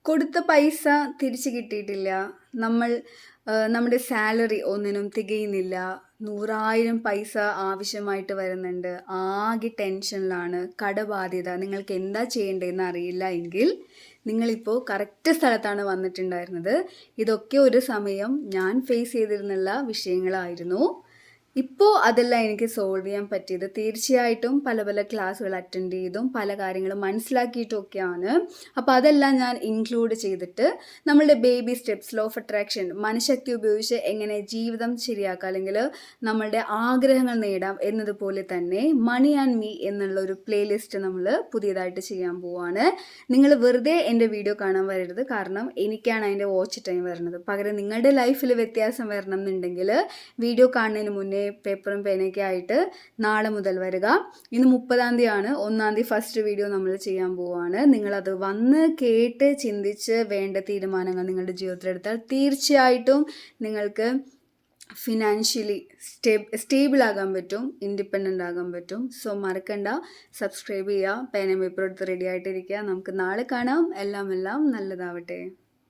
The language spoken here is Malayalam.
കൊടുത്ത പൈസ തിരിച്ച് കിട്ടിയിട്ടില്ല. നമ്മൾ നമ്മുടെ സാലറി ഒന്നിനും തികയുന്നില്ല. 100,000 പൈസ ആവശ്യമായിട്ട് വരുന്നുണ്ട്. ആകെ ടെൻഷനിലാണ്. കടബാധ്യത. നിങ്ങൾക്ക് എന്താ ചെയ്യേണ്ടതെന്ന് അറിയില്ല എങ്കിൽ നിങ്ങളിപ്പോൾ കറക്റ്റ് സ്ഥലത്താണ് വന്നിട്ടുണ്ടായിരുന്നത്. ഇതൊക്കെ ഒരു സമയം ഞാൻ ഫേസ് ചെയ്തിരുന്നുള്ള വിഷയങ്ങളായിരുന്നു. ഇപ്പോൾ അതെല്ലാം എനിക്ക് സോൾവ് ചെയ്യാൻ പറ്റിയത് തീർച്ചയായിട്ടും പല പല ക്ലാസ്സുകൾ അറ്റൻഡ് ചെയ്തും പല കാര്യങ്ങളും മനസ്സിലാക്കിയിട്ടൊക്കെയാണ്. അപ്പോൾ അതെല്ലാം ഞാൻ ഇൻക്ലൂഡ് ചെയ്തിട്ട് നമ്മളുടെ baby steps, law of attraction, മനഃശക്തി ഉപയോഗിച്ച് എങ്ങനെ ജീവിതം ശരിയാക്കാം അല്ലെങ്കിൽ നമ്മളുടെ ആഗ്രഹങ്ങൾ നേടാം എന്നതുപോലെ തന്നെ മണി ആൻഡ് മീ എന്നുള്ള ഒരു പ്ലേലിസ്റ്റ് നമ്മൾ പുതിയതായിട്ട് ചെയ്യാൻ പോവുകയാണ്. നിങ്ങൾ വെറുതെ എൻ്റെ വീഡിയോ കാണാൻ വരരുത്, കാരണം എനിക്കാണ് അതിൻ്റെ വാച്ച് ടൈം വരുന്നത്. പകരം നിങ്ങളുടെ ലൈഫിൽ വ്യത്യാസം വരണം എന്നുണ്ടെങ്കിൽ വീഡിയോ കാണുന്നതിന് മുന്നേ പേപ്പറും പേനയൊക്കെ ആയിട്ട് നാളെ മുതൽ വരിക. ഇന്ന് 30-ാം തീയതിയാണ്. 1-ാം തീയതി ഫസ്റ്റ് വീഡിയോ നമ്മൾ ചെയ്യാൻ പോവുകയാണ്. നിങ്ങളത് വന്ന് കേട്ട് ചിന്തിച്ച് വേണ്ട തീരുമാനങ്ങൾ നിങ്ങളുടെ ജീവിതത്തിൽ എടുത്താൽ തീർച്ചയായിട്ടും നിങ്ങൾക്ക് ഫിനാൻഷ്യലി സ്റ്റേബിൾ ആകാൻ പറ്റും, ഇൻഡിപെൻഡൻ്റ് ആകാൻ പറ്റും. സോ മറക്കണ്ട, സബ്സ്ക്രൈബ് ചെയ്യുക, പേനയും പേപ്പറും എടുത്ത് റെഡി ആയിട്ടിരിക്കുക. നമുക്ക് നാളെ കാണാം. എല്ലാം നല്ലതാവട്ടെ.